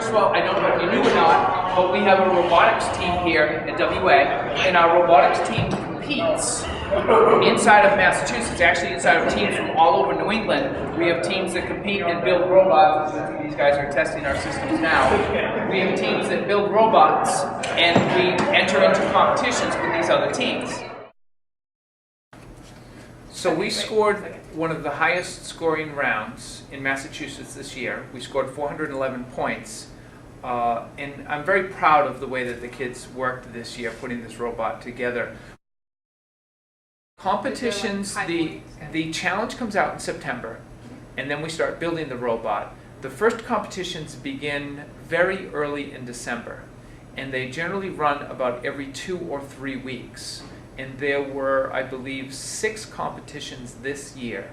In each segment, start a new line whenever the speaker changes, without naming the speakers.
first of all, I don't know if you knew or not, but we have a robotics team here at WA, and our robotics team competes inside of Massachusetts, actually inside of teams from all over New England. We have teams that compete and build robots. These guys are testing our systems now. We have teams that build robots, and we enter into competitions with these other teams. So we scored one of the highest scoring rounds in Massachusetts this year. We scored 411 points. And I'm very proud of the way that the kids worked this year putting this robot together. Competitions, the challenge comes out in September, and then we start building the robot. The first competitions begin very early in December, and they generally run about every 2 or 3 weeks. And there were, I believe, 6 competitions this year.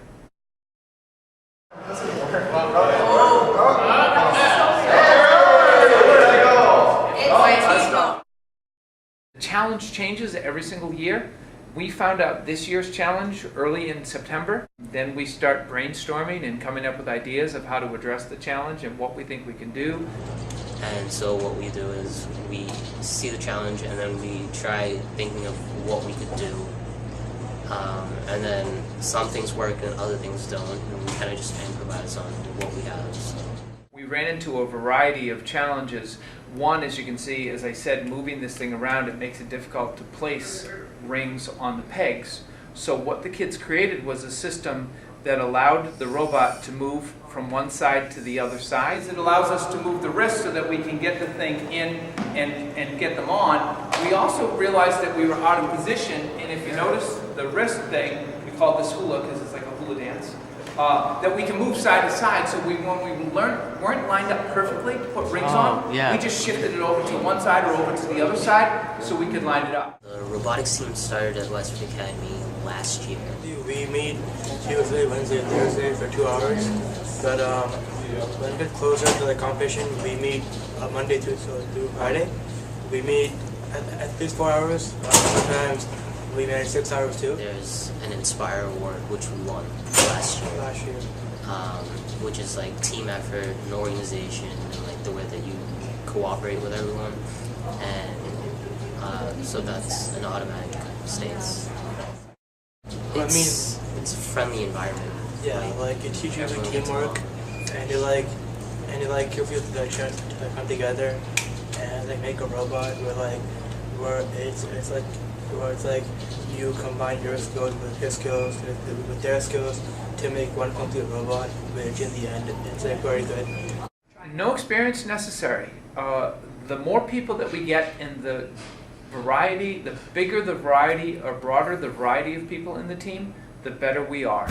The challenge changes every single year. We found out this year's challenge early in September. Then we start brainstorming and coming up with ideas of how to address the challenge and what we think we can do.
And so what we do is we see the challenge and then we try thinking of what we could do. And then some things work and other things don't, and we kind of just improvise on what we have. So.
We ran into a variety of challenges. One, as you can see, as I said, moving this thing around, it makes it difficult to place rings on the pegs. So what the kids created was a system that allowed the robot to move from one side to the other side. It allows us to move the wrist so that we can get the thing in and get them on. We also realized that we were out of position, and if you notice the wrist thing, we call this hula because it's like a hula dance, that we can move side to side. So when we weren't lined up perfectly to put rings on, we just shifted it over to one side or over to the other side so we could line it up.
The robotics team started at Westford Academy last year.
We meet Tuesday, Wednesday, and Thursday for 2 hours. But when it gets closer to the competition, we meet Monday through Friday. We meet at least 4 hours. Sometimes we meet 6 hours too.
There's an Inspire Award, which we won last year. Which is like team effort and organization and like the way that you cooperate with everyone. And so that's an automatic states. It's a friendly environment.
Yeah, like it teaches you like teamwork, and you feel the chance to come together and like make a robot where it's like you combine your skills with his skills with their skills to make one complete robot, which in the end it's like very good.
No experience necessary. The more people that we get in the variety, the bigger the variety or broader the variety of people in the team, the better we are.